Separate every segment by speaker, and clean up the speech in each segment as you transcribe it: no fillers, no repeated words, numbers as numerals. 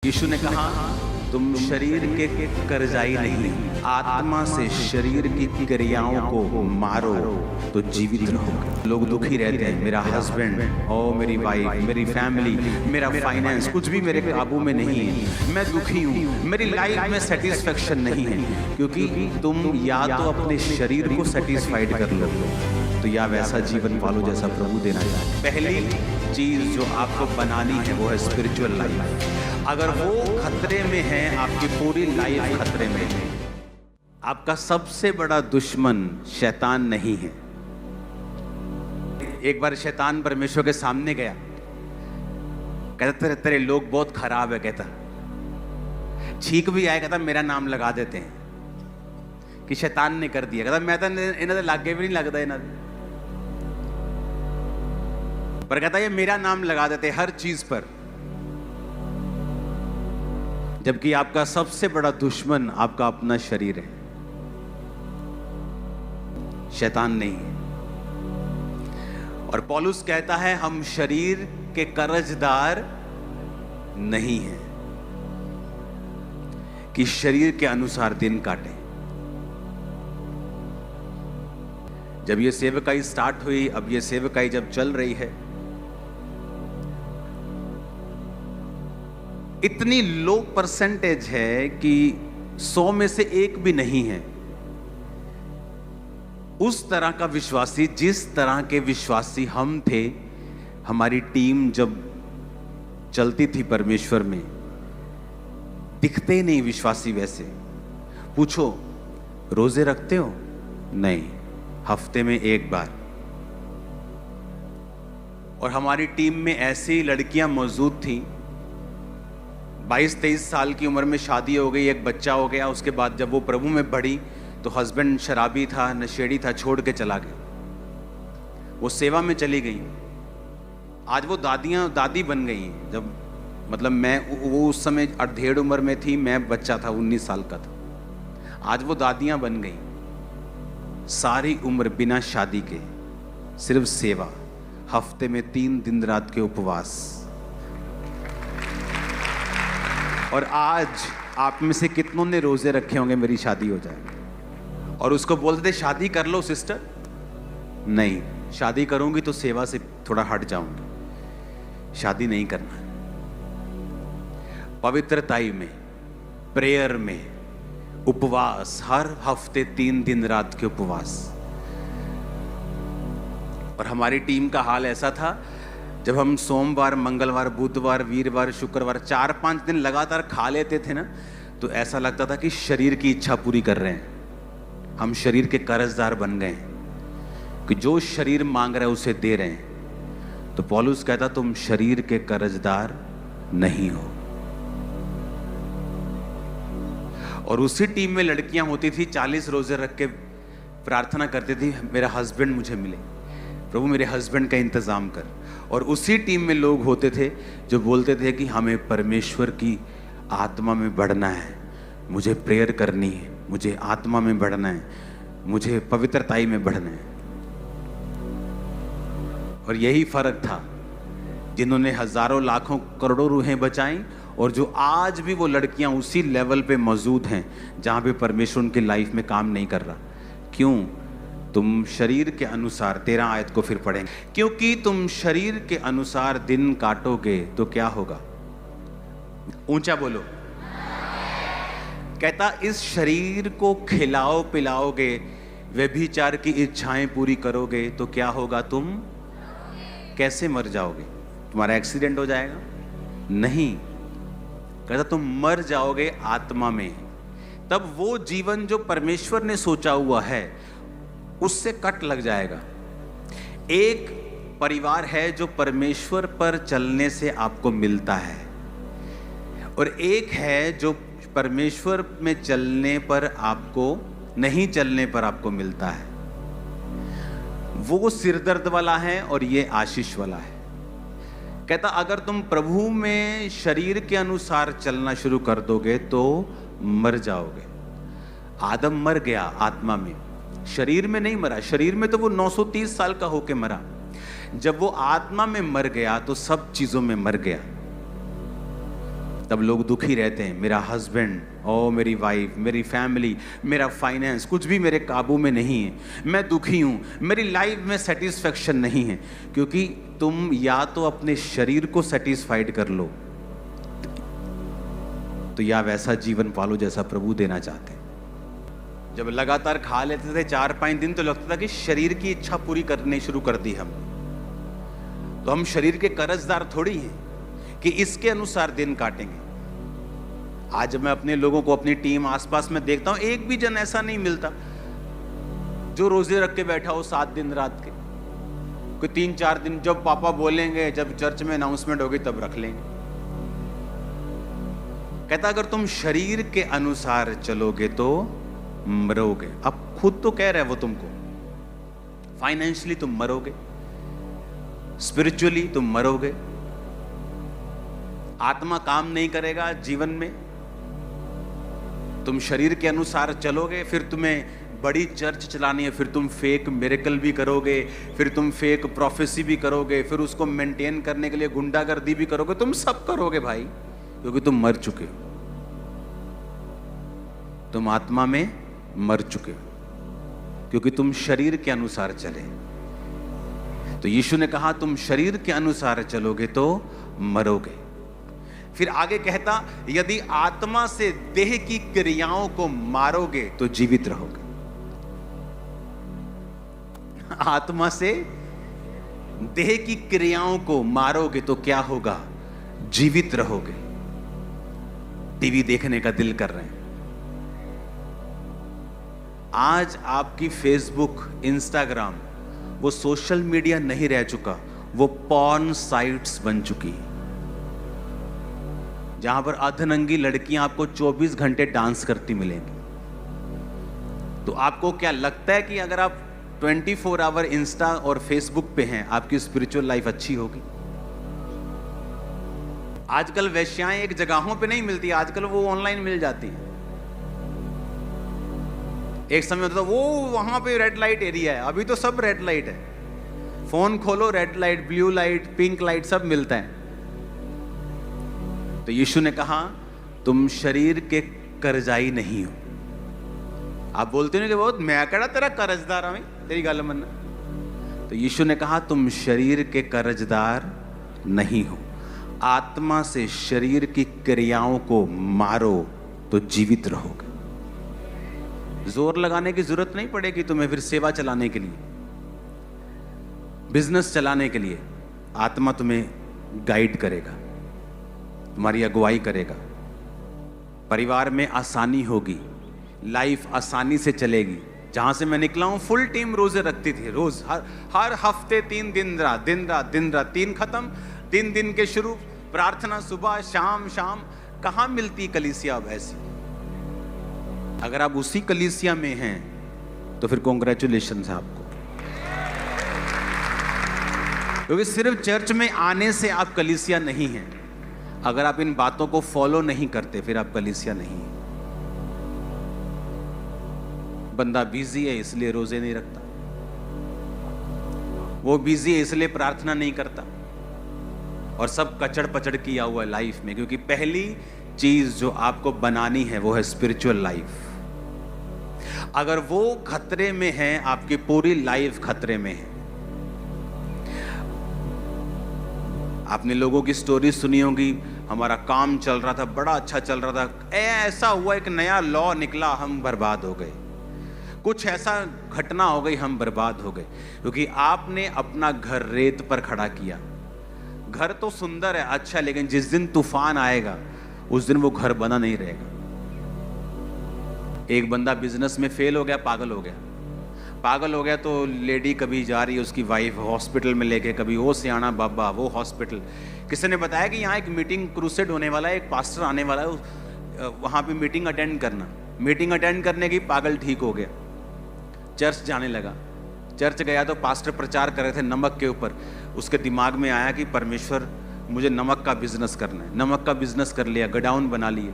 Speaker 1: यीशु ने कहा तुम शरीर के कर्जाई नहीं, आत्मा से शरीर की क्रियाओं को मारो तो जीवित रहोगे। लोग दुखी रहते हैं, मेरा हस्बैंड और मेरी वाइफ, मेरी फैमिली, मेरा फाइनेंस कुछ भी मेरे काबू में नहीं है, मैं दुखी हूँ, मेरी लाइफ में सेटिस्फेक्शन नहीं है, क्योंकि तुम या तो अपने शरीर को सेटिस्फाइड कर लो तो या वैसा जीवन पालो जैसा प्रभु देना चाहे। पहली चीज जो आपको बनानी है वो है स्पिरिचुअल लाइफ। अगर वो खतरे में है, आपकी पूरी लाइफ खतरे में है। आपका सबसे बड़ा दुश्मन शैतान नहीं है। एक बार शैतान परमेश्वर के सामने गया, कहता तेरे लोग बहुत खराब है, कहता छींक भी आया, कहता मेरा नाम लगा देते हैं कि शैतान ने कर दिया, कहता मैं तो इन्हें लागे भी नहीं लगता इन्हें, पर कहता ये मेरा नाम लगा देते हर चीज पर। जबकि आपका सबसे बड़ा दुश्मन आपका अपना शरीर है, शैतान नहीं है। और पौलुस कहता है हम शरीर के कर्जदार नहीं हैं कि शरीर के अनुसार दिन काटे। जब ये सेवकाई स्टार्ट हुई, अब ये सेवकाई जब चल रही है, इतनी लो परसेंटेज है कि 100 में से एक भी नहीं है उस तरह का विश्वासी जिस तरह के विश्वासी हम थे। हमारी टीम जब चलती थी परमेश्वर में, दिखते नहीं विश्वासी वैसे। पूछो रोजे रखते हो? नहीं, हफ्ते में एक बार। और हमारी टीम में ऐसी लड़कियां मौजूद थी, 22-23 साल की उम्र में शादी हो गई, एक बच्चा हो गया। उसके बाद जब वो प्रभु में बढ़ी तो हस्बैंड शराबी था, नशेड़ी था, छोड़ के चला गया, वो सेवा में चली गई। आज वो दादी बन गई। जब मतलब वो उस समय 1.5 उम्र में थी, मैं बच्चा था, 19 साल का था। आज वो दादियां बन गई। सारी उम्र बिना शादी के सिर्फ सेवा, हफ्ते में 3 दिन रात के उपवास। और आज आप में से कितनों ने रोजे रखे होंगे मेरी शादी हो जाए, और उसको बोलते थे शादी कर लो सिस्टर। नहीं, शादी करूंगी तो सेवा से थोड़ा हट जाऊंगी, शादी नहीं करना। पवित्रताई में, प्रेयर में, उपवास, हर हफ्ते 3 दिन रात के उपवास। और हमारी टीम का हाल ऐसा था, जब हम सोमवार, मंगलवार, बुधवार, वीरवार, शुक्रवार 4-5 दिन लगातार खा लेते थे ना, तो ऐसा लगता था कि शरीर की इच्छा पूरी कर रहे हैं। हम शरीर के कर्जदार बन गए हैं कि जो शरीर मांग रहा है उसे दे रहे हैं। तो पौलुस कहता तुम शरीर के कर्जदार नहीं हो। और उसी टीम में लड़कियां होती थी, 40 रोजे रख के प्रार्थना करती थी मेरा हस्बैंड मुझे मिले, प्रभु मेरे हस्बैंड का इंतजाम कर। और उसी टीम में लोग होते थे जो बोलते थे कि हमें परमेश्वर की आत्मा में बढ़ना है, मुझे प्रेयर करनी है, मुझे आत्मा में बढ़ना है, मुझे पवित्रताई में बढ़ना है। और यही फर्क था जिन्होंने हजारों लाखों करोड़ों रूहें बचाई, और जो आज भी वो लड़कियां उसी लेवल पे मौजूद हैं जहां पे परमेश्वर उनकी लाइफ में काम नहीं कर रहा। क्यों? तुम शरीर के अनुसार, 13 आयत को फिर पढ़ेंगे, क्योंकि तुम शरीर के अनुसार दिन काटोगे तो क्या होगा? ऊंचा बोलो। कहता इस शरीर को खिलाओ पिलाओगे, व्यभिचार की इच्छाएं पूरी करोगे तो क्या होगा? तुम कैसे मर जाओगे? तुम्हारा एक्सीडेंट हो जाएगा? नहीं, कहता तुम मर जाओगे आत्मा में। तब वो जीवन जो परमेश्वर ने सोचा हुआ है उससे कट लग जाएगा। एक परिवार है जो परमेश्वर पर चलने से आपको मिलता है, और एक है जो परमेश्वर में चलने पर आपको, नहीं चलने पर आपको मिलता है। वो सिरदर्द वाला है और ये आशीष वाला है। कहता अगर तुम प्रभु में शरीर के अनुसार चलना शुरू कर दोगे तो मर जाओगे। आदम मर गया आत्मा में, शरीर में नहीं मरा। शरीर में तो वो 930 साल का होके मरा। जब वो आत्मा में मर गया तो सब चीजों में मर गया। तब लोग दुखी रहते हैं, मेरा हस्बैंड और मेरी वाइफ, मेरी फैमिली, मेरा फाइनेंस, कुछ भी मेरे काबू में नहीं है, मैं दुखी हूँ, मेरी लाइफ में सेटिस्फेक्शन नहीं है। क्योंकि तुम या तो अपने शरीर को सेटिस्फाइड कर लो, तो या वैसा जीवन पालो जैसा प्रभु देना चाहते हैं। जब लगातार खा लेते थे 4-5 दिन, तो लगता था कि शरीर की इच्छा पूरी करनी शुरू कर दी हम, तो हम शरीर के कर्जदार थोड़ी हैं कि इसके अनुसार दिन काटेंगे। आज मैं अपने लोगों को, अपनी टीम आसपास में देखता हूं, एक भी जन ऐसा नहीं मिलता जो रोजे रख के बैठा हो 7 दिन रात के। कोई 3-4 दिन जब पापा बोलेंगे, जब चर्च में अनाउंसमेंट होगी तब रख लेंगे। कहता अगर तुम शरीर के अनुसार चलोगे तो मरोगे। अब खुद तो कह रहे हैं वो तुमको, फाइनेंशियली तुम मरोगे, स्पिरिचुअली तुम मरोगे, आत्मा काम नहीं करेगा जीवन में, तुम शरीर के अनुसार चलोगे, फिर तुम्हें बड़ी चर्च चलानी है, फिर तुम फेक मिरेकल भी करोगे, फिर तुम फेक प्रोफेसी भी करोगे, फिर उसको मेंटेन करने के लिए गुंडागर्दी भी करोगे, तुम सब करोगे भाई, क्योंकि तुम मर चुके हो, तुम आत्मा में मर चुके हो, क्योंकि तुम शरीर के अनुसार चले। तो यीशु ने कहा तुम शरीर के अनुसार चलोगे तो मरोगे। फिर आगे कहता यदि आत्मा से देह की क्रियाओं को मारोगे तो जीवित रहोगे। आत्मा से देह की क्रियाओं को मारोगे तो क्या होगा? जीवित रहोगे। टीवी देखने का दिल कर रहे हैं, आज आपकी फेसबुक, इंस्टाग्राम वो सोशल मीडिया नहीं रह चुका, वो पॉर्न साइट्स बन चुकी है, जहां पर अर्धनंगी लड़कियां आपको 24 घंटे डांस करती मिलेंगी। तो आपको क्या लगता है कि अगर आप 24 आवर इंस्टा और फेसबुक पे हैं, आपकी स्पिरिचुअल लाइफ अच्छी होगी? आजकल वेश्याएं एक जगहों पे नहीं मिलती, आजकल वो ऑनलाइन मिल जाती हैं। एक समय होता था वो वहां पे रेड लाइट एरिया है, अभी तो सब रेड लाइट है, फोन खोलो red light, blue light, pink light सब मिलता है। तो यीशु ने कहा तुम शरीर के कर्जाई नहीं हो। आप बोलते हो कि बहुत मैं कड़ा तेरा कर्जदार हूं, तेरी गल मनना। तो यीशु ने कहा तुम शरीर के कर्जदार नहीं हो, आत्मा से शरीर की क्रियाओं को मारो तो जीवित रहोगे। जोर लगाने की जरूरत नहीं पड़ेगी तुम्हें फिर सेवा चलाने के लिए, बिजनेस चलाने के लिए। आत्मा तुम्हें गाइड करेगा, तुम्हारी अगुवाई करेगा, परिवार में आसानी होगी, लाइफ आसानी से चलेगी। जहां से मैं निकला हूं फुल टीम रोजे रखती थी, रोज हर हफ्ते 3 दिन रात 3 खत्म, 3 दिन के शुरू, प्रार्थना सुबह शाम शाम। कहां मिलती कलीसिया अब ऐसी? अगर आप उसी कलीसिया में हैं तो फिर कॉन्ग्रेचुलेशन है आपको, क्योंकि सिर्फ चर्च में आने से आप कलीसिया नहीं हैं। अगर आप इन बातों को फॉलो नहीं करते फिर आप कलीसिया नहीं हैं। बंदा बिजी है इसलिए रोजे नहीं रखता, वो बिजी है इसलिए प्रार्थना नहीं करता, और सब कचड़ पचड़ किया हुआ है लाइफ में। क्योंकि पहली चीज जो आपको बनानी है वो है स्पिरिचुअल लाइफ। अगर वो खतरे में है, आपकी पूरी लाइफ खतरे में है। आपने लोगों की स्टोरी सुनी होगी, हमारा काम चल रहा था, बड़ा अच्छा चल रहा था, ऐसा हुआ एक नया लॉ निकला, हम बर्बाद हो गए। कुछ ऐसा घटना हो गई, हम बर्बाद हो गए, क्योंकि आपने अपना घर रेत पर खड़ा किया। घर तो सुंदर है, अच्छा, लेकिन जिस दिन तूफान आएगा उस दिन वो घर बना नहीं रहेगा। एक बंदा बिजनेस में फेल हो गया, पागल हो गया तो लेडी कभी जा रही है उसकी वाइफ हॉस्पिटल में लेके, कभी वो सियाना बाबा वो हॉस्पिटल। किसी ने बताया कि यहाँ एक मीटिंग क्रूसेड होने वाला है, एक पास्टर आने वाला है, वहाँ पे मीटिंग अटेंड करना। मीटिंग अटेंड करने की पागल ठीक हो गया, चर्च जाने लगा। चर्च गया तो पास्टर प्रचार कर रहे थे नमक के ऊपर। उसके दिमाग में आया कि परमेश्वर मुझे नमक का बिजनेस करना है। नमक का बिजनेस कर लिया, गोडाउन बना लिए।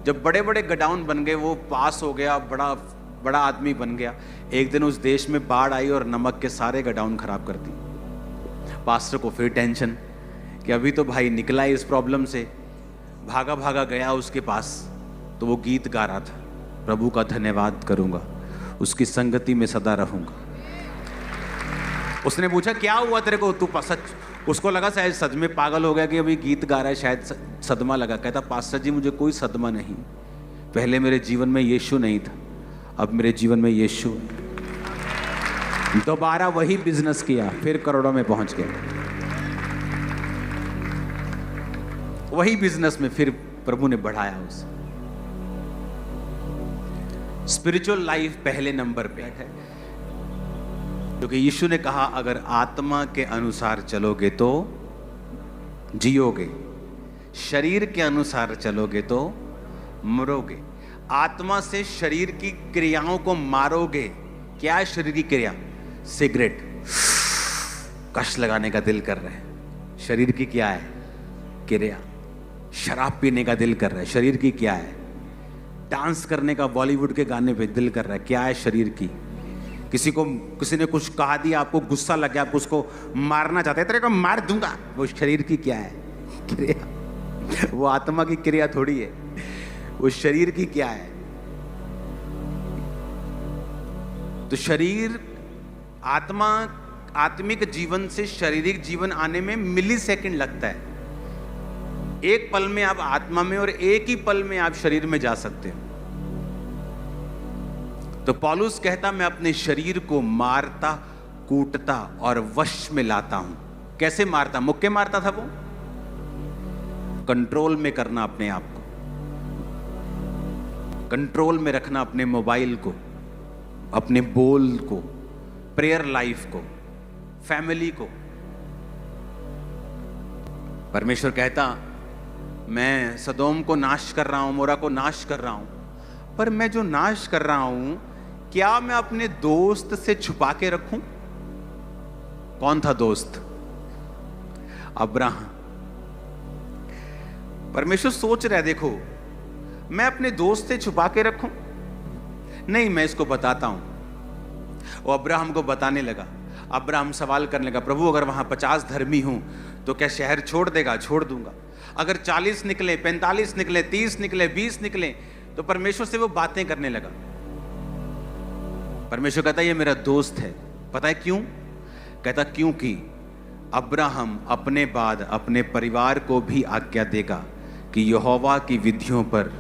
Speaker 1: जब बड़े बड़े गोडाउन बन गए, वो पास हो गया, बड़ा आदमी बन गया। एक दिन उस देश में बाढ़ आई और नमक के सारे गोडाउन खराब कर दिए। पास्टर को फिर टेंशन कि अभी तो भाई निकला है इस प्रॉब्लम से, भागा भागा गया उसके पास, तो वो गीत गा रहा था, प्रभु का धन्यवाद करूंगा, उसकी संगति में सदा रहूंगा। उसने पूछा क्या हुआ तेरे को, तू सच, उसको लगा शायद सच में पागल हो गया कि अभी गीत गा रहा है, शायद सदमा लगा। कहता पास्टर जी मुझे कोई सदमा नहीं, पहले मेरे जीवन में यीशु नहीं था, अब मेरे जीवन में यीशु है। दोबारा वही बिजनेस किया, फिर करोड़ों में पहुंच गया। वही बिजनेस में फिर प्रभु ने बढ़ाया उसे। स्पिरिचुअल लाइफ पहले नंबर पे है, क्योंकि यीशु ने कहा अगर आत्मा के अनुसार चलोगे तो जियोगे, शरीर के अनुसार चलोगे तो मरोगे। आत्मा से शरीर की क्रियाओं को मारोगे। क्या है शरीर की क्रिया? सिगरेट, कश लगाने का दिल कर रहा है, शरीर की क्या है क्रिया? शराब पीने का दिल कर रहा है, शरीर की क्या है? डांस करने का बॉलीवुड के गाने पे दिल कर रहा है, क्या है शरीर की? किसी ने कुछ कहा दिया, आपको गुस्सा लग गया, आप उसको मारना चाहते हैं, तेरे को मार दूंगा, वो शरीर की क्या है क्रिया? वो आत्मा की क्रिया थोड़ी है, वो शरीर की क्या है? तो शरीर, आत्मा, आत्मिक जीवन से शारीरिक जीवन आने में मिली सेकंड लगता है। एक पल में आप आत्मा में और एक ही पल में आप शरीर में जा सकते हो। तो पौलुस कहता मैं अपने शरीर को मारता, कूटता और वश में लाता हूं। कैसे मारता? मुक्के मारता था वो। कंट्रोल में करना अपने आप को, कंट्रोल में रखना अपने मोबाइल को, अपने बोल को, प्रेयर लाइफ को, फैमिली को। परमेश्वर कहता मैं सदोम को नाश कर रहा हूं, मोरा को नाश कर रहा हूं, पर मैं जो नाश कर रहा हूं क्या मैं अपने दोस्त से छुपा के रखूं? कौन था दोस्त? अब्राहम। परमेश्वर सोच रहा है देखो मैं अपने दोस्त से छुपा के रखूं? नहीं, मैं इसको बताता हूं। वो अब्राहम को बताने लगा। अब्राहम सवाल करने लगा, प्रभु अगर वहां 50 धर्मी हूं तो क्या शहर छोड़ देगा? छोड़ दूंगा। अगर 40 निकले, 45 निकले, 30 निकले, 20 निकले, तो परमेश्वर से वो बातें करने लगा। परमेश्वर कहता ये मेरा दोस्त है। पता है क्यों? कहता क्योंकि अब्राहम अपने बाद अपने परिवार को भी आज्ञा देगा कि यहोवा की विधियों पर,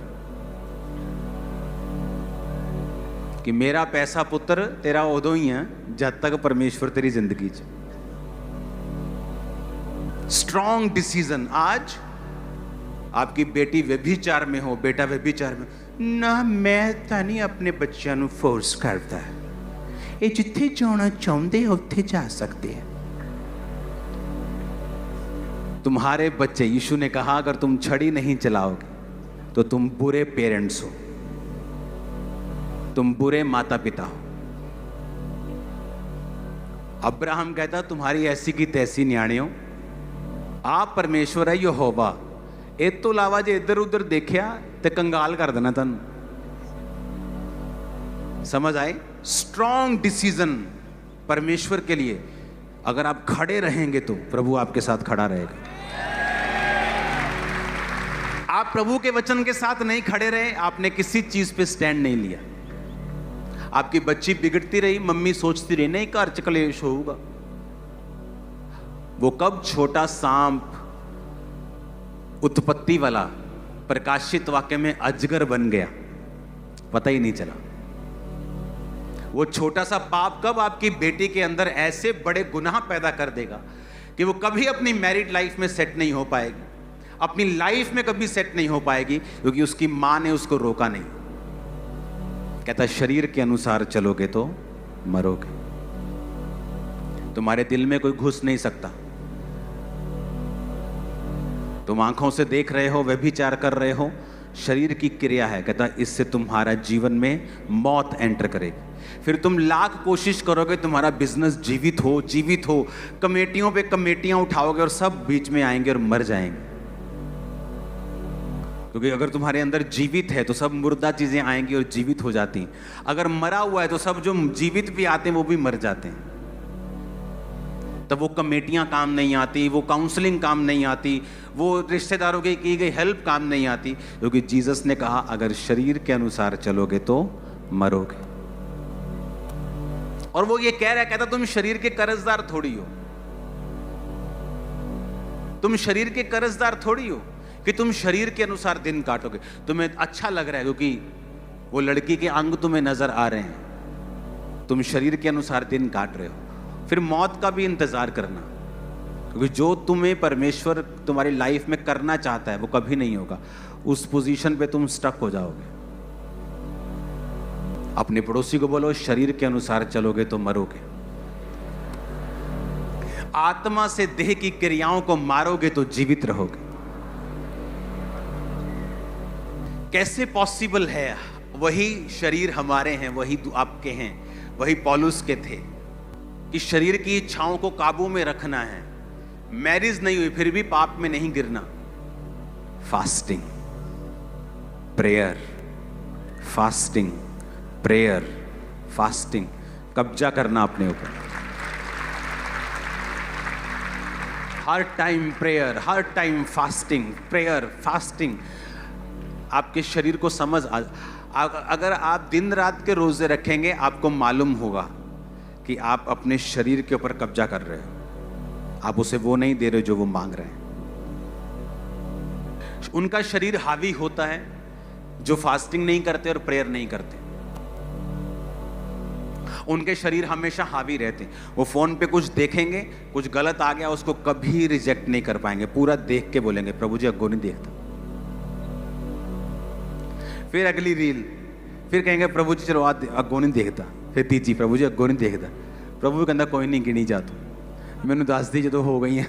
Speaker 1: कि मेरा पैसा पुत्र तेरा उदो ही है जब तक परमेश्वर तेरी जिंदगी च। Strong decision. आज आपकी बेटी व्यभिचार में हो, बेटा व्यभिचार में ना, मैं ਤਾਂ ਨਹੀਂ अपने बच्चों ਨੂੰ फोर्स करता है, ये जिथे जाना चाहते हैं उत्थे जा सकते हैं। तुम्हारे बच्चे, यीशु ने कहा अगर तुम छड़ी नहीं चलाओगे तो तुम बुरे पेरेंट्स हो, तुम बुरे माता पिता हो। अब्राहम कहता तुम्हारी ऐसी की तैसी न्याणियों, आप परमेश्वर है यहोवा, इस तो इलावा जे इधर उधर देखिया तो कंगाल कर देना तन। समझ आए? स्ट्रॉन्ग डिसीजन परमेश्वर के लिए। अगर आप खड़े रहेंगे तो प्रभु आपके साथ खड़ा रहेगा। आप प्रभु के वचन के साथ नहीं खड़े रहे, आपने किसी चीज पे स्टैंड नहीं लिया। आपकी बच्ची बिगड़ती रही, मम्मी सोचती रही नहीं घर च कलेश होगा। वो कब छोटा सांप उत्पत्ति वाला प्रकाशित वाक्य में अजगर बन गया, पता ही नहीं चला। वो छोटा सा पाप कब आपकी बेटी के अंदर ऐसे बड़े गुनाह पैदा कर देगा कि वो कभी अपनी मैरिड लाइफ में सेट नहीं हो पाएगी, अपनी लाइफ में कभी सेट नहीं हो पाएगी, क्योंकि उसकी मां ने उसको रोका नहीं। कहता शरीर के अनुसार चलोगे तो मरोगे। तुम्हारे दिल में कोई घुस नहीं सकता। तुम आंखों से देख रहे हो, व्यभिचार कर रहे हो, शरीर की क्रिया है। कहता इससे तुम्हारा जीवन में मौत एंटर करेगी। फिर तुम लाख कोशिश करोगे तुम्हारा बिजनेस जीवित हो, कमेटियों पे कमेटियां उठाओगे और सब बीच में आएंगे और मर जाएंगे। क्योंकि अगर तुम्हारे अंदर जीवित है तो सब मुर्दा चीजें आएंगी और जीवित हो जाती हैं। अगर मरा हुआ है तो सब जो जीवित भी आते हैं वो भी मर जाते हैं। तब वो कमेटियां काम नहीं आती, वो काउंसलिंग काम नहीं आती, वो रिश्तेदारों की गई हेल्प काम नहीं आती, क्योंकि जीसस ने कहा अगर शरीर के अनुसार चलोगे तो मरोगे। और वो ये कह रहा है, कहता तुम शरीर के कर्जदार थोड़ी हो, तुम शरीर के कर्जदार थोड़ी हो कि तुम शरीर के अनुसार दिन काटोगे। तुम्हें अच्छा लग रहा है क्योंकि वो लड़की के अंग तुम्हें नजर आ रहे हैं, तुम शरीर के अनुसार दिन काट रहे हो, फिर मौत का भी इंतजार करना, क्योंकि जो तुम्हें परमेश्वर तुम्हारी लाइफ में करना चाहता है वो कभी नहीं होगा। उस पोजीशन पे तुम स्टक हो जाओगे। अपने पड़ोसी को बोलो शरीर के अनुसार चलोगे तो मरोगे, आत्मा से देह की क्रियाओं को मारोगे तो जीवित रहोगे। कैसे पॉसिबल है? वही शरीर हमारे हैं, वही आपके हैं, वही पौलुस के थे कि शरीर की इच्छाओं को काबू में रखना है। मैरिज नहीं हुई फिर भी पाप में नहीं गिरना। Fasting, prayer, fasting, prayer, fasting, कब्जा करना अपने ऊपर। हर टाइम प्रेयर, हर टाइम फास्टिंग, प्रेयर, फास्टिंग। आपके शरीर को समझ अगर आप दिन रात के रोजे रखेंगे आपको मालूम होगा कि आप अपने शरीर के ऊपर कब्जा कर रहे हो, आप उसे वो नहीं दे रहे जो वो मांग रहे हैं। उनका शरीर हावी होता है जो फास्टिंग नहीं करते और प्रेयर नहीं करते। उनके शरीर हमेशा हावी रहते हैं। वो फोन पे कुछ देखेंगे, कुछ गलत आ गया उसको कभी रिजेक्ट नहीं कर पाएंगे, पूरा देख के बोलेंगे प्रभु जी अग्गो नहीं देखता। फिर अगली रील, फिर कहेंगे प्रभु जी चलो आज अग्गो नहीं देखता। फिर तीजी प्रभु जी अग्गो नहीं देखता। प्रभु भी कहता कोई नहीं गिनी जा तू, मैंने दस दी जो हो गई हैं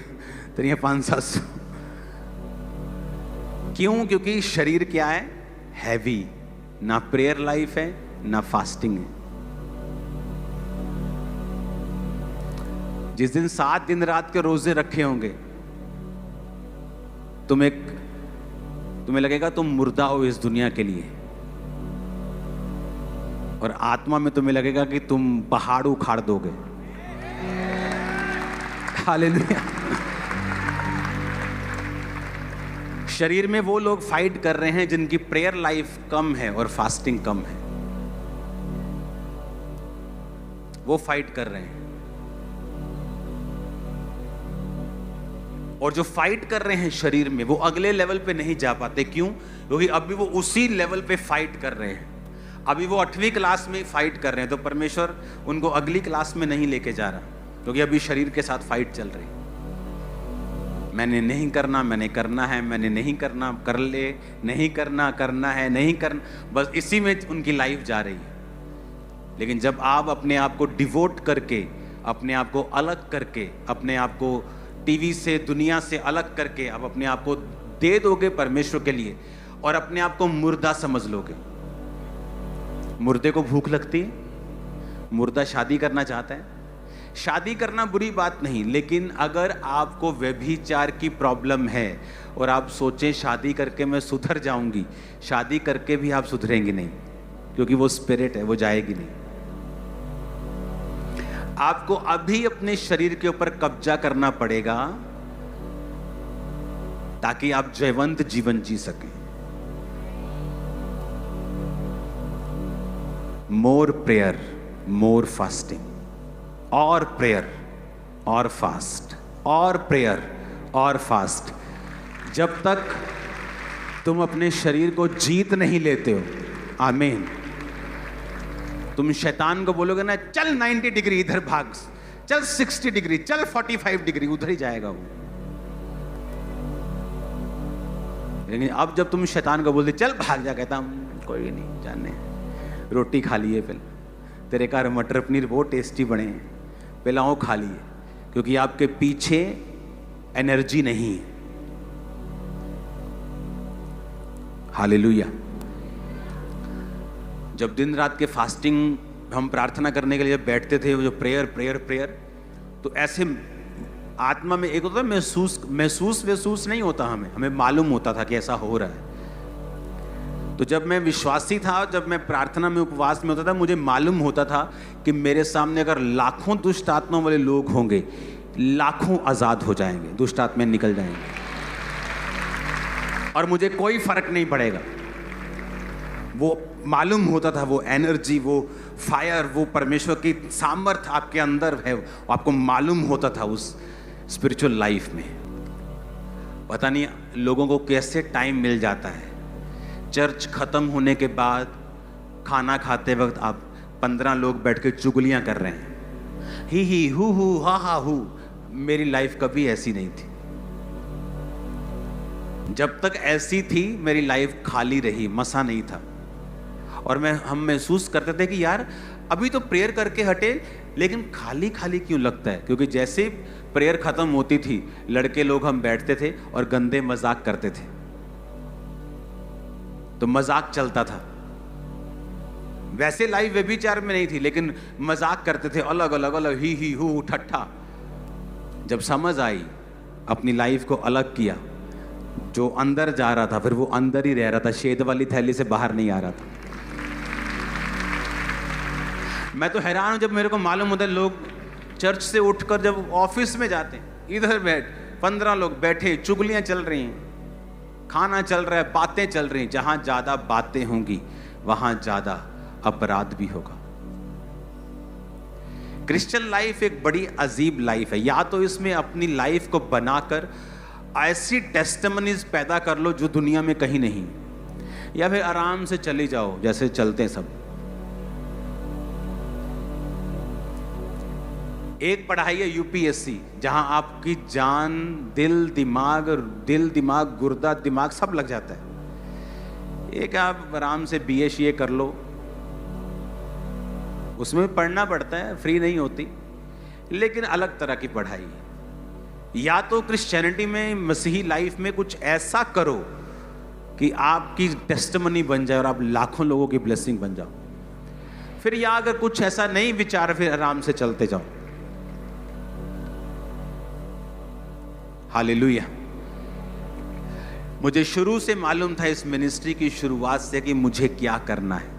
Speaker 1: तेरिया 500-700। क्यों? क्योंकि शरीर क्या है? हैवी। ना प्रेयर लाइफ है ना फास्टिंग है। जिस दिन 7 दिन रात के रोजे रखे होंगे तुम्हें लगेगा तुम मुर्दा हो इस दुनिया के लिए, और आत्मा में तुम्हें लगेगा कि तुम पहाड़ उखाड़ दोगे। हालेलुया। शरीर में वो लोग फाइट कर रहे हैं जिनकी प्रेयर लाइफ कम है और फास्टिंग कम है, वो फाइट कर रहे हैं। और जो फाइट कर रहे हैं शरीर में वो अगले लेवल पे नहीं जा पाते। क्यों? क्योंकि अभी वो उसी लेवल पे फाइट कर रहे हैं। अभी वो 8वीं क्लास में फाइट कर रहे हैं, तो परमेश्वर उनको अगली क्लास में नहीं लेके जा रहा, क्योंकि अभी शरीर के साथ फाइट चल रही। मैंने नहीं करना, मैंने करना है, मैंने नहीं करना, कर ले, नहीं करना, करना है, नहीं करना, बस इसी में उनकी लाइफ जा रही है। लेकिन जब आप अपने आप को डिवोट करके, अपने आप को अलग करके, अपने आप को टीवी से, दुनिया से अलग करके आप अपने आप को दे दोगे परमेश्वर के लिए और अपने आप को मुर्दा समझ लोगे। मुर्दे को भूख लगती है, मुर्दा शादी करना चाहता है। शादी करना बुरी बात नहीं, लेकिन अगर आपको व्यभिचार की प्रॉब्लम है और आप सोचें शादी करके मैं सुधर जाऊंगी, शादी करके भी आप सुधरेंगे नहीं, क्योंकि वो स्पिरिट है, वो जाएगी नहीं। आपको अभी अपने शरीर के ऊपर कब्जा करना पड़ेगा ताकि आप जयवंत जीवन जी सकें। मोर प्रेयर, मोर फास्टिंग, और प्रेयर और फास्ट, और प्रेयर और फास्ट। जब तक तुम अपने शरीर को जीत नहीं लेते हो, आमीन, तुम शैतान को बोलोगे ना चल 90 डिग्री इधर भाग, चल 60 डिग्री, चल 45 डिग्री, उधर ही जाएगा वो। लेकिन अब जब तुम शैतान को बोलते चल भाग जा, कहता कोई नहीं, जाने रोटी खा लिए, पहले तेरे घर मटर पनीर बहुत टेस्टी बने हैं, पहले वो खा लिए, क्योंकि आपके पीछे एनर्जी नहीं है। हालेलुया। जब दिन रात के फास्टिंग हम प्रार्थना करने के लिए बैठते थे, जो प्रेयर प्रेयर प्रेयर, तो ऐसे आत्मा में एक होता है महसूस नहीं होता, हमें मालूम होता था कि ऐसा हो रहा है। तो जब मैं विश्वासी था, जब मैं प्रार्थना में उपवास में होता था, मुझे मालूम होता था कि मेरे सामने अगर लाखों दुष्ट आत्मा वाले लोग होंगे, लाखों आजाद हो जाएंगे, दुष्ट आत्माएं निकल जाएंगे और मुझे कोई फर्क नहीं पड़ेगा। वो मालूम होता था, वो एनर्जी, वो फायर, वो परमेश्वर की सामर्थ्य आपके अंदर है, आपको मालूम होता था उस स्पिरिचुअल लाइफ में। पता नहीं लोगों को कैसे टाइम मिल जाता है। चर्च खत्म होने के बाद खाना खाते वक्त आप 15 लोग बैठ के चुगलियां कर रहे हैं, ही हु हा हा हु। मेरी लाइफ कभी ऐसी नहीं थी। जब तक ऐसी थी मेरी लाइफ खाली रही, मसा नहीं था। और हम महसूस करते थे कि यार अभी तो प्रेयर करके हटे, लेकिन खाली खाली क्यों लगता है। क्योंकि जैसे प्रेयर खत्म होती थी, लड़के लोग हम बैठते थे और गंदे मजाक करते थे। तो मजाक चलता था। वैसे लाइफ व्यभिचार में नहीं थी, लेकिन मजाक करते थे, अलग अलग अलग, ही हु ठट्ठा। जब समझ आई, अपनी लाइफ को अलग किया, जो अंदर जा रहा था फिर वो अंदर ही रह रहा था, शेद वाली थैली से बाहर नहीं आ रहा था। मैं तो हैरान हूं जब मेरे को मालूम होता है लोग चर्च से उठकर जब ऑफिस में जाते हैं, इधर बैठ 15 लोग बैठे, चुगलियां चल रही हैं, खाना चल रहा है, बातें चल रही हैं। जहां ज्यादा बातें होंगी वहां ज्यादा अपराध भी होगा। क्रिश्चियन लाइफ एक बड़ी अजीब लाइफ है। या तो इसमें अपनी लाइफ को बनाकर ऐसी टेस्टिमनीज पैदा कर लो जो दुनिया में कहीं नहीं, या फिर आराम से चले जाओ जैसे चलते हैं सब। एक पढ़ाई है यूपीएससी, जहां आपकी जान, दिल दिमाग, गुर्दा, दिमाग सब लग जाता है। एक आप आराम से बीए कर लो, उसमें पढ़ना पड़ता है, फ्री नहीं होती, लेकिन अलग तरह की पढ़ाई है। या तो क्रिश्चियनिटी में, मसीही लाइफ में कुछ ऐसा करो कि आपकी टेस्टिमनी बन जाए और आप लाखों लोगों की ब्लेसिंग बन जाओ। फिर या अगर कुछ ऐसा नहीं विचार, फिर आराम से चलते जाओ। हालेलुया। मुझे शुरू से मालूम था इस मिनिस्ट्री की शुरुआत से कि मुझे क्या करना है,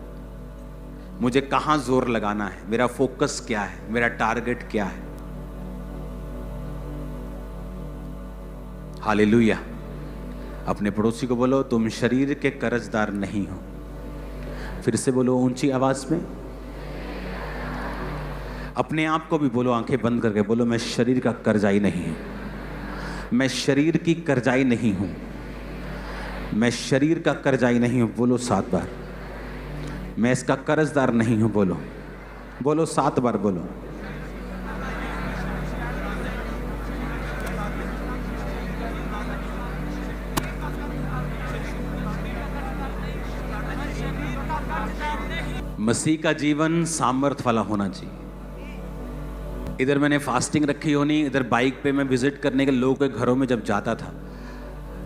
Speaker 1: मुझे कहां जोर लगाना है, मेरा फोकस क्या है, मेरा टारगेट क्या है। हालेलुया। अपने पड़ोसी को बोलो, तुम शरीर के कर्जदार नहीं हो। फिर से बोलो ऊंची आवाज में। अपने आप को भी बोलो, आंखें बंद करके बोलो, मैं शरीर का कर्जाई नहीं हूं, मैं शरीर की कर्जाई नहीं हूं, मैं शरीर का कर्जाई नहीं हूं। बोलो 7 बार। मैं इसका कर्जदार नहीं हूं। बोलो 7 बार बोलो। मसीह का जीवन सामर्थ वाला होना चाहिए। इधर मैंने फास्टिंग रखी होनी, इधर बाइक पे मैं विजिट करने के लोगों के घरों में जब जाता था,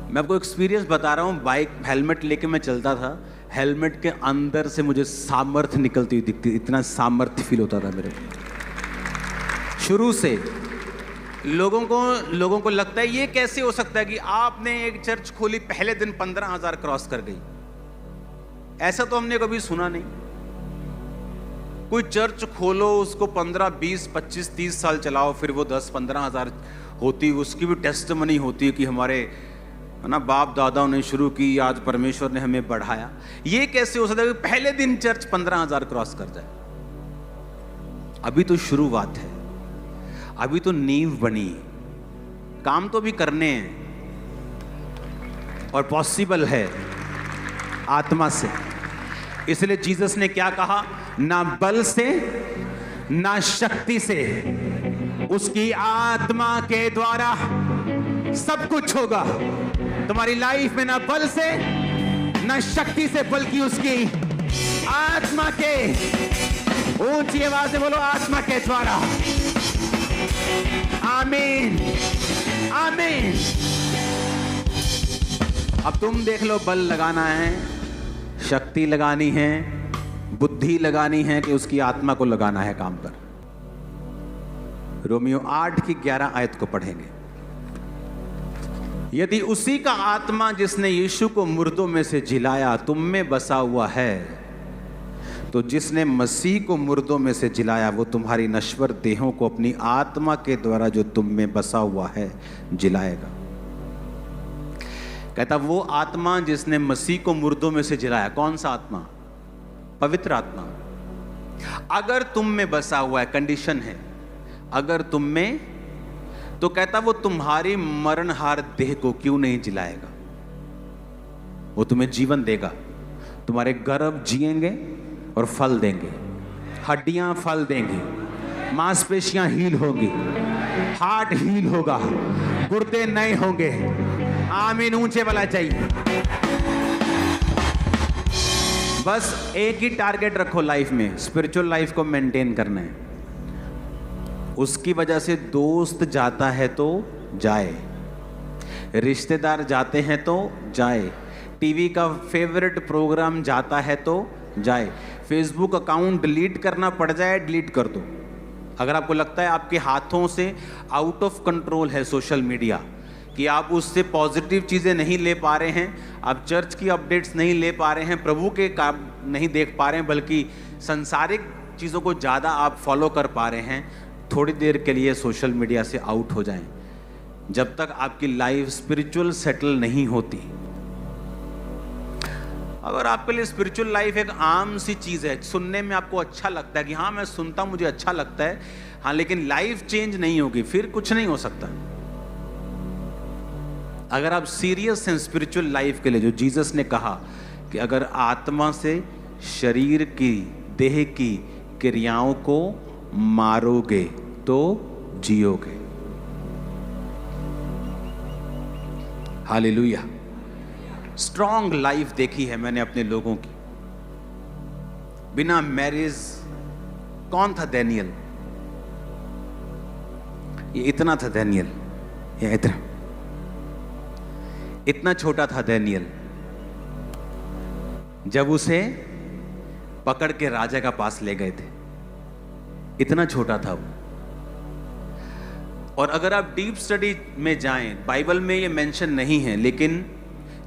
Speaker 1: मैं आपको एक्सपीरियंस बता रहा हूँ, बाइक हेलमेट लेके मैं चलता था, हेलमेट के अंदर से मुझे सामर्थ्य निकलती हुई दिखती, इतना सामर्थ्य फील होता था मेरे को शुरू से। लोगों को लगता है ये कैसे हो सकता है कि आपने एक चर्च खोली, पहले दिन 15,000 क्रॉस कर गई। ऐसा तो हमने कभी सुना नहीं। कोई चर्च खोलो, उसको 15, 20, 25, 30 साल चलाओ, फिर वो 10-15,000 होती, उसकी भी टेस्टिमनी होती है कि हमारे बाप दादाओं ने शुरू की, आज परमेश्वर ने हमें बढ़ाया। ये कैसे हो सकता है कि पहले दिन चर्च 15,000 क्रॉस कर जाए? अभी तो शुरुआत है, अभी तो नींव बनी, काम तो भी करने हैं और पॉसिबल है आत्मा से। इसलिए जीसस ने क्या कहा? ना बल से ना शक्ति से, उसकी आत्मा के द्वारा सब कुछ होगा। तुम्हारी लाइफ में ना बल से ना शक्ति से, बल्कि उसकी आत्मा के, ऊंची आवाज से बोलो, आत्मा के द्वारा। आमीन, आमीन। अब तुम देख लो, बल लगाना है, शक्ति लगानी है, बुद्धि लगानी है कि उसकी आत्मा को लगाना है काम पर। रोमियो 8 की 11 आयत को पढ़ेंगे। यदि उसी का आत्मा जिसने यीशु को मुर्दों में से जिलाया तुम में बसा हुआ है, तो जिसने मसीह को मुर्दों में से जिलाया वो तुम्हारी नश्वर देहों को अपनी आत्मा के द्वारा जो तुम में बसा हुआ है जिलाएगा। कहता वो आत्मा जिसने मसीह को मुर्दों में से जिलाया, कौन सा आत्मा? पवित्र आत्मा। अगर तुम में बसा हुआ है, कंडीशन है अगर तुम में, तो कहता वो तुम्हारी मरणहार देह को क्यों नहीं जिलाएगा? वो तुम्हें जीवन देगा, तुम्हारे गर्भ जिएंगे और फल देंगे, हड्डियां फल देंगी, मांसपेशियां हील होंगी, हार्ट हील होगा, गुर्दे नए होंगे। आमीन, ऊंचे वाला चाहिए। बस एक ही टारगेट रखो लाइफ में, स्पिरिचुअल लाइफ को मेंटेन करना है। उसकी वजह से दोस्त जाता है तो जाए, रिश्तेदार जाते हैं तो जाए, टीवी का फेवरेट प्रोग्राम जाता है तो जाए, फेसबुक अकाउंट डिलीट करना पड़ जाए डिलीट कर दो। अगर आपको लगता है आपके हाथों से आउट ऑफ कंट्रोल है सोशल मीडिया, कि आप उससे पॉजिटिव चीज़ें नहीं ले पा रहे हैं, आप चर्च की अपडेट्स नहीं ले पा रहे हैं, प्रभु के काम नहीं देख पा रहे हैं, बल्कि संसारिक चीज़ों को ज़्यादा आप फॉलो कर पा रहे हैं, थोड़ी देर के लिए सोशल मीडिया से आउट हो जाएं। जब तक आपकी लाइफ स्पिरिचुअल सेटल नहीं होती। अगर आपके लिए स्पिरिचुअल लाइफ एक आम सी चीज़ है, सुनने में आपको अच्छा लगता है कि हाँ मैं सुनता, मुझे अच्छा लगता है, हाँ, लेकिन लाइफ चेंज नहीं होगी, फिर कुछ नहीं हो सकता। अगर आप सीरियस हैं स्पिरिचुअल लाइफ के लिए, जो जीसस ने कहा कि अगर आत्मा से शरीर की, देह की क्रियाओं को मारोगे तो जियोगे। हालेलुया। स्ट्रॉन्ग लाइफ देखी है मैंने अपने लोगों की, बिना मैरिज। कौन था दानियल? ये इतना था दानियल, ये इतना छोटा था दानियल। जब उसे पकड़ के राजा का पास ले गए थे, इतना छोटा था वो। और अगर आप डीप स्टडी में जाएं, बाइबल में ये मेंशन नहीं है, लेकिन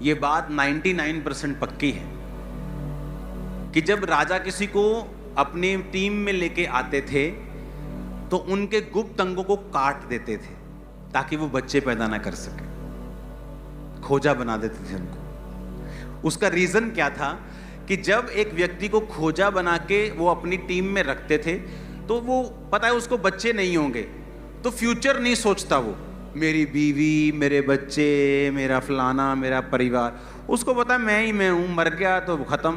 Speaker 1: ये बात 99% पक्की है कि जब राजा किसी को अपनी टीम में लेके आते थे तो उनके गुप्त अंगों को काट देते थे ताकि वो बच्चे पैदा ना कर सके, खोजा बना देते थे उनको। उसका रीजन क्या था कि जब एक व्यक्ति को खोजा बना के वो अपनी टीम में रखते थे तो वो पता है उसको बच्चे नहीं होंगे, तो फ्यूचर नहीं सोचता वो, मेरी बीवी, मेरे बच्चे, मेरा फलाना, मेरा परिवार, उसको पता मैं ही मैं हूं, मर गया तो खत्म।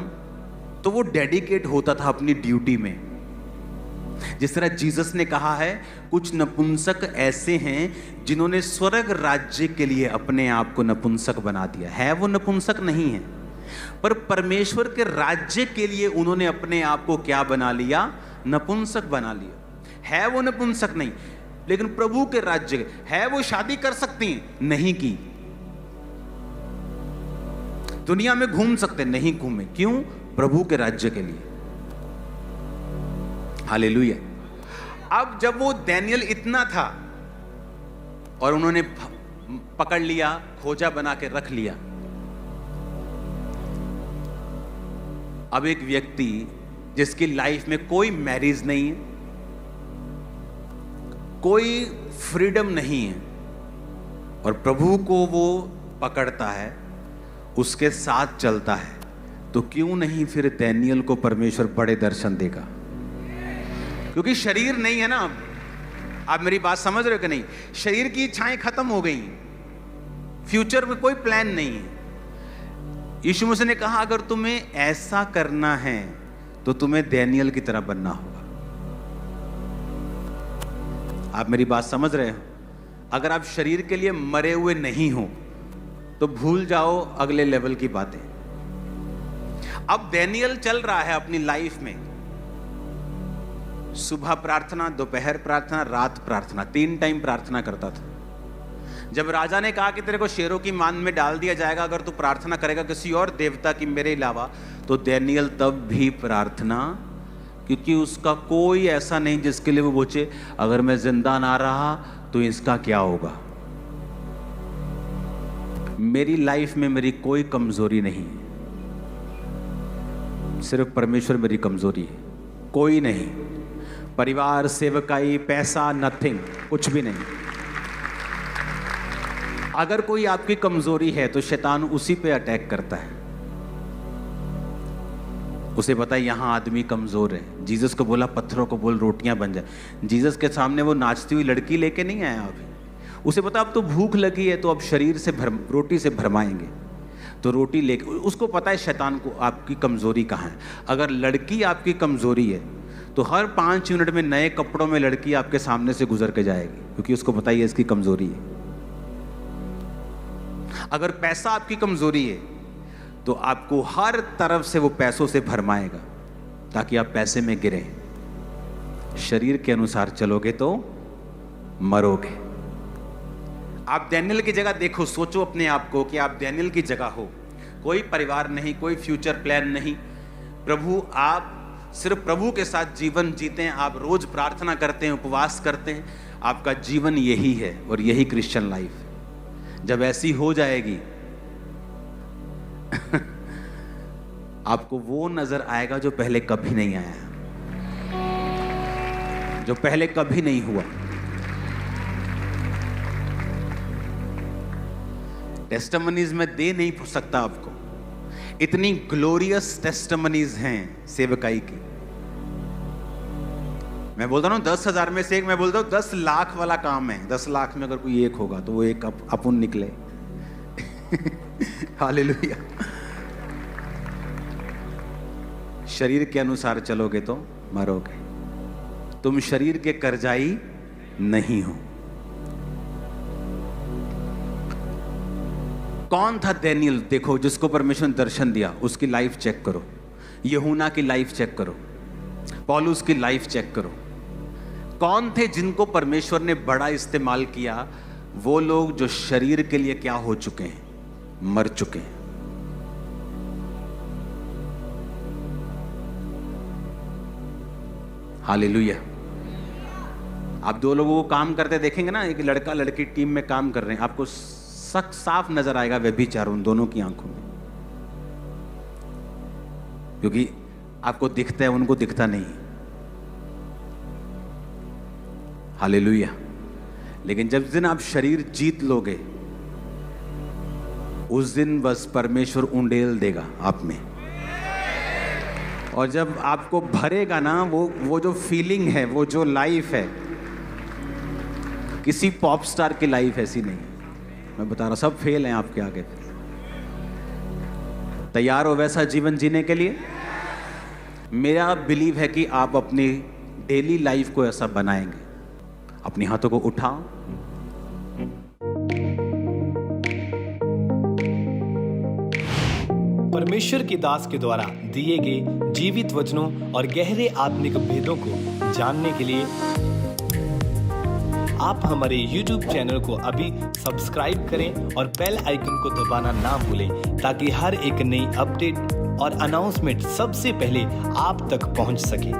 Speaker 1: तो वो डेडिकेट होता था अपनी ड्यूटी में। जिस तरह जीसस ने कहा है, कुछ नपुंसक ऐसे हैं जिन्होंने स्वर्ग राज्य के लिए अपने आप को नपुंसक बना दिया है। वो नपुंसक नहीं है, पर परमेश्वर के राज्य के लिए उन्होंने अपने आप को क्या बना लिया? नपुंसक बना लिया। है वो नपुंसक नहीं, लेकिन प्रभु के राज्य है। वो शादी कर सकती हैं, नहीं की। दुनिया में घूम सकते, नहीं घूमे। क्यों? प्रभु के राज्य के लिए। हालेलुया। अब जब वो दानियल इतना था और उन्होंने पकड़ लिया, खोजा बना के रख लिया, अब एक व्यक्ति जिसकी लाइफ में कोई मैरिज नहीं है, कोई फ्रीडम नहीं है, और प्रभु को वो पकड़ता है, उसके साथ चलता है, तो क्यों नहीं फिर दानियल को परमेश्वर बड़े दर्शन देगा? क्योंकि शरीर नहीं है ना। अब आप मेरी बात समझ रहे हो कि नहीं? शरीर की इच्छाएं खत्म हो गई, फ्यूचर में कोई प्लान नहीं है। यीशु मसीह ने कहा अगर तुम्हें ऐसा करना है तो तुम्हें दानियल की तरह बनना होगा। आप मेरी बात समझ रहे हो? अगर आप शरीर के लिए मरे हुए नहीं हो तो भूल जाओ अगले लेवल की बातें। अब दानियल चल रहा है अपनी लाइफ में, सुबह प्रार्थना, दोपहर प्रार्थना, रात प्रार्थना, 3 टाइम प्रार्थना करता था। जब राजा ने कहा कि तेरे को शेरों की मान में डाल दिया जाएगा अगर तू प्रार्थना करेगा किसी और देवता की मेरे अलावा, तो दानियल तब भी प्रार्थना, क्योंकि उसका कोई ऐसा नहीं जिसके लिए वो पूछे अगर मैं जिंदा ना रहा तो इसका क्या होगा। मेरी लाइफ में मेरी कोई कमजोरी नहीं है, सिर्फ परमेश्वर मेरी कमजोरी है, कोई नहीं। परिवार, सेवकाई, पैसा, नथिंग, कुछ भी नहीं। अगर कोई आपकी कमजोरी है तो शैतान उसी पे अटैक करता है। उसे पता है यहां आदमी कमजोर है। जीसस को बोला पत्थरों को बोल रोटियां बन जाए। जीसस के सामने वो नाचती हुई लड़की लेके नहीं आया अभी। उसे पता अब तो भूख लगी है तो अब शरीर से रोटी से भरमाएंगे, तो रोटी लेके, उसको पता है शैतान को आपकी कमजोरी कहाँ है। अगर लड़की आपकी कमजोरी है तो हर 5 मिनट में नए कपड़ों में लड़की आपके सामने से गुजर के जाएगी, क्योंकि उसको पता ही है इसकी कमजोरी है। अगर पैसा आपकी कमजोरी है तो आपको हर तरफ से वो पैसों से भरमाएगा ताकि आप पैसे में गिरें। शरीर के अनुसार चलोगे तो मरोगे। आप डैनियल की जगह देखो, सोचो अपने आप को कि आप डैनियल की जगह हो। कोई परिवार नहीं, कोई फ्यूचर प्लान नहीं। प्रभु, आप सिर्फ प्रभु के साथ जीवन जीते हैं। आप रोज प्रार्थना करते हैं, उपवास करते हैं। आपका जीवन यही है और यही क्रिश्चियन लाइफ है। जब ऐसी हो जाएगी आपको वो नजर आएगा जो पहले कभी नहीं आया, जो पहले कभी नहीं हुआ। टेस्टिमनीज में दे नहीं सकता आपको, इतनी ग्लोरियस टेस्टिमनीज हैं सेवकाई की। मैं बोलता हूँ 10,000 में से एक, मैं बोलता हूँ 10 लाख वाला काम है। 10 लाख में अगर कोई एक होगा तो वो एक अपुन निकले। हालेलुया। शरीर के अनुसार चलोगे तो मरोगे। तुम शरीर के कर्जाई नहीं हो। कौन था डैनियल? देखो, जिसको परमेश्वर ने दर्शन दिया उसकी लाइफ चेक करो। यूहन्ना की लाइफ चेक करो, पौलुस की लाइफ चेक करो। कौन थे जिनको परमेश्वर ने बड़ा इस्तेमाल किया? वो लोग जो शरीर के लिए क्या हो चुके हैं, मर चुके हैं। हालेलुया। आप 2 लोगों को काम करते देखेंगे ना, एक लड़का लड़की टीम में काम कर रहे हैं, आपको साफ नजर आएगा व्यभिचार उन दोनों की आंखों में, क्योंकि आपको दिखता है, उनको दिखता नहीं। हालेलुया। लेकिन जब दिन आप शरीर जीत लोगे उस दिन बस परमेश्वर उंडेल देगा आप में। और जब आपको भरेगा ना, वो जो फीलिंग है, वो जो लाइफ है, किसी पॉप स्टार की लाइफ ऐसी नहीं। मैं बता रहा, सब फेल हैं आपके आगे। तैयार हो वैसा जीवन जीने के लिए? मेरा बिलीव है कि आप अपनी डेली लाइफ को ऐसा बनाएंगे। अपने हाथों को उठाओ।
Speaker 2: परमेश्वर के दास के द्वारा दिए गए जीवित वचनों और गहरे आत्मिक भेदों को जानने के लिए आप हमारे YouTube चैनल को अभी सब्सक्राइब करें और बेल आइकन को दबाना ना भूलें, ताकि हर एक नई अपडेट और अनाउंसमेंट सबसे पहले आप तक पहुंच सके।